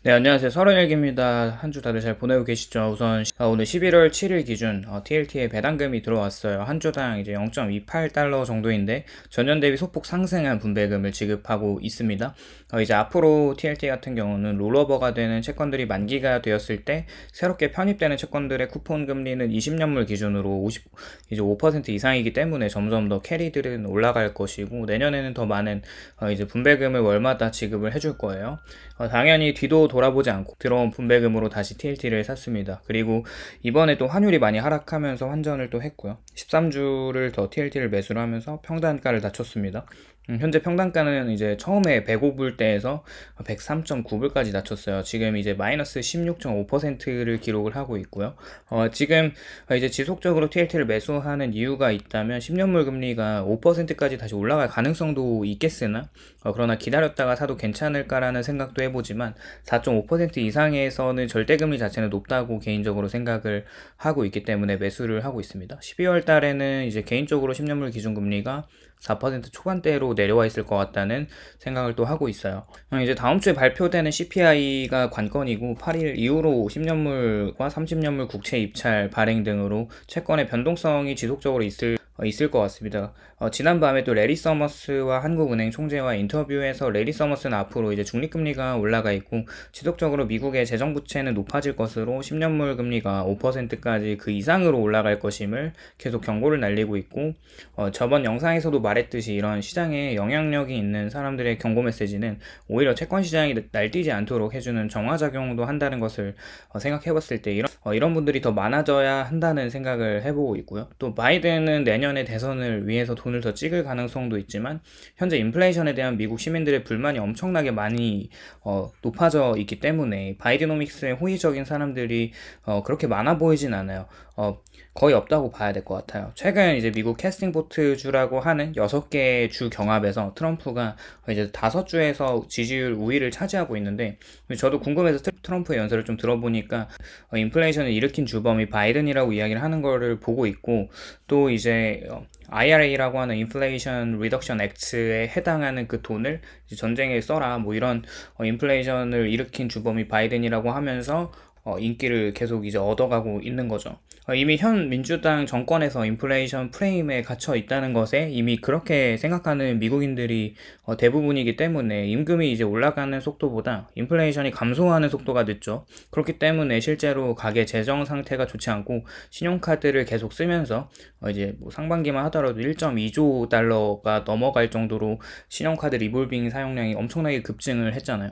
네, 안녕하세요. 31기입니다. 한 주 다들 잘 보내고 계시죠? 우선 오늘 11월 7일 기준 TLT에 배당금이 들어왔어요. 한 주당 이제 0.28달러 정도인데 전년 대비 소폭 상승한 분배금을 지급하고 있습니다. 이제 앞으로 TLT 같은 경우는 롤오버가 되는 채권들이 만기가 되었을 때 새롭게 편입되는 채권들의 쿠폰 금리는 20년물 기준으로 이제 5% 이상이기 때문에 점점 더 캐리들은 올라갈 것이고, 내년에는 더 많은 이제 분배금을 월마다 지급을 해줄 거예요. 당연히 뒤도 돌아보지 않고 들어온 분배금으로 다시 TLT를 샀습니다. 그리고 이번에 또 환율이 많이 하락하면서 환전을 또 했고요. 13주를 더 TLT를 매수를 하면서 평단가를 낮췄습니다. 현재 평단가는 이제 처음에 105불 대에서 103.9불까지 낮췄어요. 지금 이제 마이너스 16.5%를 기록을 하고 있고요. 지금 이제 지속적으로 TLT를 매수하는 이유가 있다면 10년물 금리가 5%까지 다시 올라갈 가능성도 있겠으나, 그러나 기다렸다가 사도 괜찮을까라는 생각도 해보지만 4.5% 이상에서는 절대금리 자체는 높다고 개인적으로 생각을 하고 있기 때문에 매수를 하고 있습니다. 12월 달에는 이제 개인적으로 10년물 기준금리가 4% 초반대로 내려와 있을 것 같다는 생각을 또 하고 있어요. 이제 다음 주에 발표되는 CPI가 관건이고, 8일 이후로 10년물과 30년물 국채 입찰 발행 등으로 채권의 변동성이 지속적으로 있을 것 같습니다. 지난밤에 또 레리 서머스와 한국은행 총재와 인터뷰에서 레리 서머스는 앞으로 이제 중립금리가 올라가 있고 지속적으로 미국의 재정부채는 높아질 것으로 10년물 금리가 5%까지 그 이상으로 올라갈 것임을 계속 경고를 날리고 있고, 저번 영상에서도 말했듯이 이런 시장에 영향력이 있는 사람들의 경고 메시지는 오히려 채권 시장이 날뛰지 않도록 해주는 정화작용도 한다는 것을 생각해봤을 때 이런 분들이 더 많아져야 한다는 생각을 해보고 있고요. 또 바이든은 내년에 대선을 위해서 돈을 더 찍을 가능성도 있지만, 현재 인플레이션에 대한 미국 시민들의 불만이 엄청나게 많이 높아져 있기 때문에 바이드노믹스에 호의적인 사람들이 그렇게 많아 보이진 않아요. 거의 없다고 봐야 될 것 같아요. 최근 이제 미국 캐스팅보트 주라고 하는 6개 주 경합에서 트럼프가 이제 5주에서 지지율 우위를 차지하고 있는데, 저도 궁금해서 트럼프의 연설을 좀 들어보니까 인플레이션을 일으킨 주범이 바이든이라고 이야기를 하는 거를 보고 있고, 또 이제 IRA라고 하는 인플레이션 리덕션 액트에 해당하는 그 돈을 전쟁에 써라, 뭐 이런 인플레이션을 일으킨 주범이 바이든이라고 하면서 인기를 계속 이제 얻어가고 있는 거죠. 이미 현 민주당 정권에서 인플레이션 프레임에 갇혀 있다는 것에 이미 그렇게 생각하는 미국인들이 대부분이기 때문에 임금이 이제 올라가는 속도보다 인플레이션이 감소하는 속도가 늦죠. 그렇기 때문에 실제로 가계 재정 상태가 좋지 않고 신용카드를 계속 쓰면서 이제 뭐 상반기만 하더라도 1.2조 달러가 넘어갈 정도로 신용카드 리볼빙 사용량이 엄청나게 급증을 했잖아요.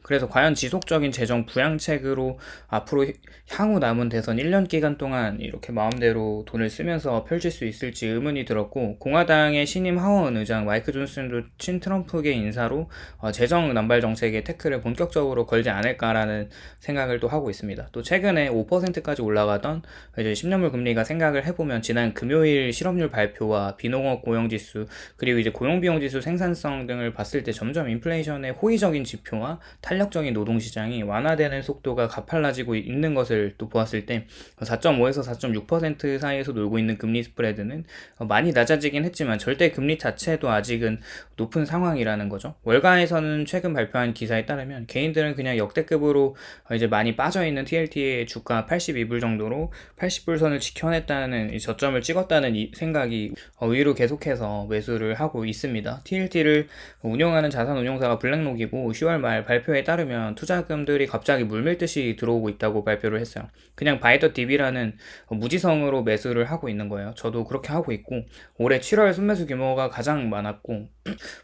그래서 과연 지속적인 재정 부양책으로 앞으로 향후 남은 대선 1년 기간 동안 이렇게 마음대로 돈을 쓰면서 펼칠 수 있을지 의문이 들었고, 공화당의 신임 하원 의장 마이크 존슨도 친트럼프계 인사로 재정 남발 정책의 태클을 본격적으로 걸지 않을까라는 생각을 또 하고 있습니다. 또 최근에 5%까지 올라가던 이제 10년물 금리가 생각을 해보면 지난 금요일 실업률 발표와 비농업 고용지수, 그리고 이제 고용비용지수 생산성 등을 봤을 때 점점 인플레이션의 호의적인 지표와 탄력적인 노동시장이 완화되는 속도가 가팔라지고 있는 것을 또 보았을 때 4.5에서 4.6% 사이에서 놀고 있는 금리 스프레드는 많이 낮아지긴 했지만 절대 금리 자체도 아직은 높은 상황이라는 거죠. 월가에서는 최근 발표한 기사에 따르면 개인들은 그냥 역대급으로 이제 많이 빠져있는 TLT의 주가 82불 정도로 80불 선을 지켜냈다는 저점을 찍었다는 생각이 의외로 계속해서 매수를 하고 있습니다. TLT를 운영하는 자산운용사가 블랙록이고 10월 말 발표에 따르면 투자금들이 갑자기 물밀듯이 들어오고 있다고 발표를 했어요. 그냥 바이더 DB라는 무지성으로 매수를 하고 있는 거예요. 저도 그렇게 하고 있고, 올해 7월 순매수 규모가 가장 많았고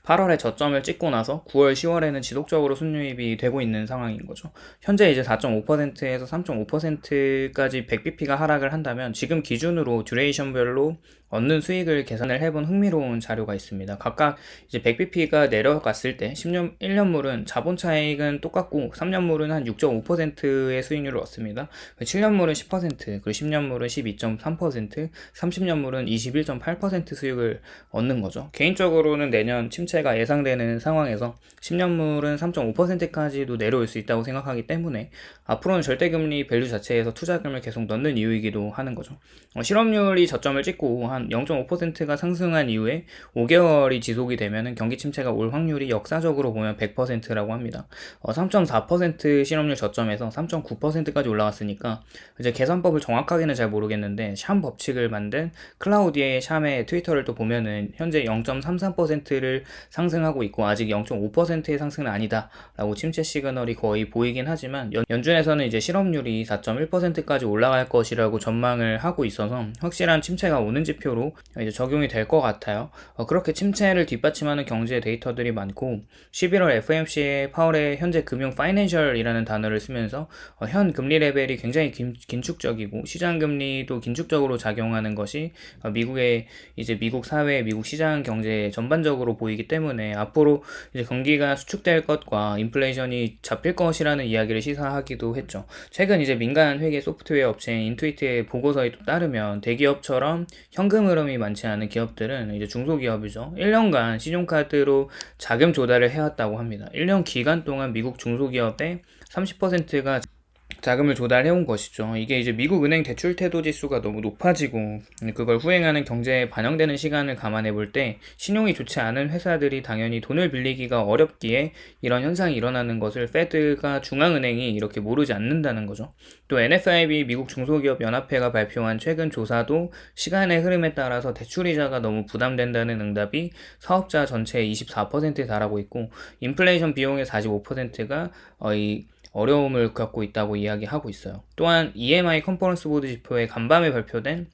8월에 저점을 찍고 나서 9월, 10월에는 지속적으로 순유입이 되고 있는 상황인 거죠. 현재 이제 4.5%에서 3.5%까지 100bp가 하락을 한다면 지금 기준으로 듀레이션별로 얻는 수익을 계산을 해본 흥미로운 자료가 있습니다. 각각 이제 100bp가 내려갔을 때 1년물은 자본 차익은 똑같고 3년물은 한 6.5%의 수익률을 얻습니다. 7년물은 10%, 그리고 10년물은 12.3%, 30년물은 21.8% 수익을 얻는 거죠. 개인적으로는 내년 침체가 예상되는 상황에서 10년물은 3.5%까지도 내려올 수 있다고 생각하기 때문에 앞으로는 절대금리 밸류 자체에서 투자금을 계속 넣는 이유이기도 하는 거죠. 실업률이 저점을 찍고 한 우선 0.5%가 상승한 이후에 5개월이 지속이 되면은 경기 침체가 올 확률이 역사적으로 보면 100%라고 합니다. 3.4% 실업률 저점에서 3.9%까지 올라갔으니까 이제 계산법을 정확하게는 잘 모르겠는데 샴 법칙을 만든 클라우디에 샴의 트위터를 또 보면은 현재 0.33%를 상승하고 있고 아직 0.5%의 상승은 아니다 라고 침체 시그널이 거의 보이긴 하지만 연준에서는 이제 실업률이 4.1%까지 올라갈 것이라고 전망을 하고 있어서 확실한 침체가 오는 지표로 이제 적용이 될 것 같아요. 그렇게 침체를 뒷받침하는 경제 데이터들이 많고 11월 FOMC의 파월의 현재 금융 파이낸셜이라는 단어를 쓰면서 현 금리 레벨이 굉장히 긴축적이고 시장 금리도 긴축적으로 작용하는 것이 미국의 이제 미국 사회, 미국 시장 경제 전반적으로 보이기 때문에 앞으로 이제 경기가 수축될 것과 인플레이션이 잡힐 것이라는 이야기를 시사하기도 했죠. 최근 이제 민간 회계 소프트웨어 업체인 인투이트의 보고서에 따르면 대기업처럼 현금 흐름이 많지 않은 기업들은 이제 중소기업이죠. 1년간 신용카드로 자금 조달을 해왔다고 합니다. 1년 기간 동안 미국 중소기업의 30%가 자금을 조달해온 것이죠. 이게 이제 미국 은행 대출 태도 지수가 너무 높아지고 그걸 후행하는 경제에 반영되는 시간을 감안해 볼 때 신용이 좋지 않은 회사들이 당연히 돈을 빌리기가 어렵기에 이런 현상이 일어나는 것을 페드가 중앙은행이 이렇게 모르지 않는다는 거죠. 또 NFIB 미국 중소기업 연합회가 발표한 최근 조사도 시간의 흐름에 따라서 대출이자가 너무 부담된다는 응답이 사업자 전체의 24%에 달하고 있고 인플레이션 비용의 45%가 어려움을 겪고 있다고 이야기하고 있어요. 또한 EMI 컨퍼런스 보드 지표에 간밤에 발표된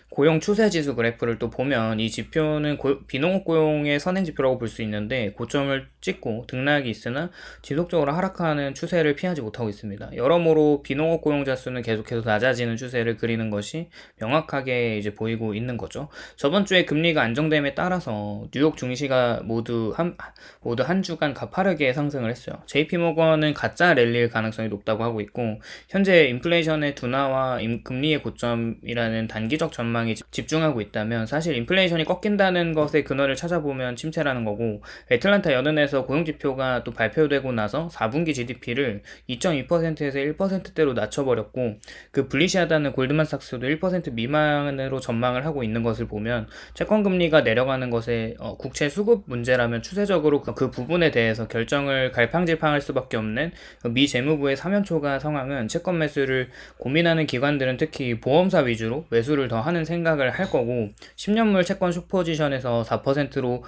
고용 추세 지수 그래프를 또 보면 이 지표는 비농업 고용의 선행 지표라고 볼 수 있는데 고점을 찍고 등락이 있으나 지속적으로 하락하는 추세를 피하지 못하고 있습니다. 여러모로 비농업 고용자 수는 계속해서 낮아지는 추세를 그리는 것이 명확하게 이제 보이고 있는 거죠. 저번 주에 금리가 안정됨에 따라서 뉴욕 증시가 모두 한 주간 가파르게 상승을 했어요. JP모건은 가짜 랠리일 가능성이 높다고 하고 있고 현재 인플레이션의 둔화와 금리의 고점이라는 단기적 전망이 집중하고 있다면 사실 인플레이션이 꺾인다는 것의 근원을 찾아보면 침체라는 거고 애틀란타 연은에서 고용지표가 또 발표되고 나서 4분기 GDP를 2.2%에서 1%대로 낮춰버렸고 그 불리시하다는 골드만삭스도 1% 미만으로 전망을 하고 있는 것을 보면 채권금리가 내려가는 것에 국채 수급 문제라면 추세적으로 그 부분에 대해서 결정을 갈팡질팡할 수밖에 없는 미 재무부의 사면초가 상황은 채권 매수를 고민하는 기관들은 특히 보험사 위주로 매수를 더 하는 생각을 할 거고 10년물 채권 숏포지션에서 4%로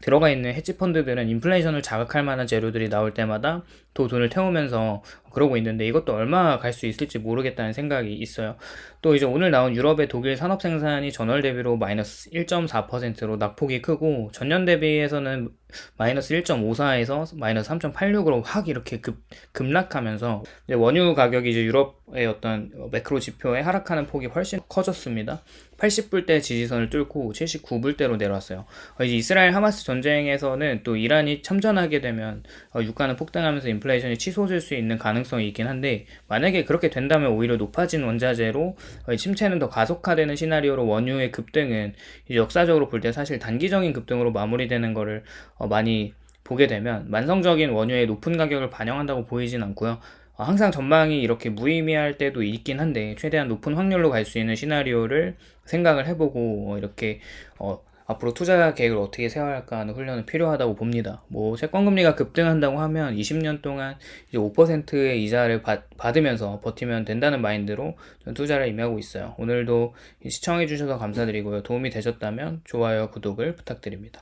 들어가 있는 헤지펀드들은 인플레이션을 자극할 만한 재료들이 나올 때마다 또 돈을 태우면서 그러고 있는데 이것도 얼마 갈 수 있을지 모르겠다는 생각이 있어요. 또 이제 오늘 나온 유럽의 독일 산업 생산이 전월 대비로 마이너스 1.4%로 낙폭이 크고 전년 대비에서는 마이너스 1.54에서 마이너스 3.86으로 확 이렇게 급락하면서 이제 원유 가격이 이제 유럽의 어떤 매크로 지표에 하락하는 폭이 훨씬 커졌습니다. 80불대 지지선을 뚫고 79불대로 내려왔어요. 이제 이스라엘 하마스 전쟁에서는 또 이란이 참전하게 되면 유가는 폭등하면서 인플레이션이 치솟을 수 있는 가능성이 있긴 한데 만약에 그렇게 된다면 오히려 높아진 원자재로 침체는 더 가속화되는 시나리오로 원유의 급등은 이제 역사적으로 볼 때 사실 단기적인 급등으로 마무리되는 거를 많이 보게 되면 만성적인 원유의 높은 가격을 반영한다고 보이진 않고요. 항상 전망이 이렇게 무의미할 때도 있긴 한데 최대한 높은 확률로 갈 수 있는 시나리오를 생각을 해보고 이렇게 앞으로 투자 계획을 어떻게 세워야 할까 하는 훈련은 필요하다고 봅니다. 뭐 채권금리가 급등한다고 하면 20년 동안 이제 5%의 이자를 받으면서 버티면 된다는 마인드로 전 투자를 임하고 있어요. 오늘도 시청해주셔서 감사드리고요. 도움이 되셨다면 좋아요, 구독을 부탁드립니다.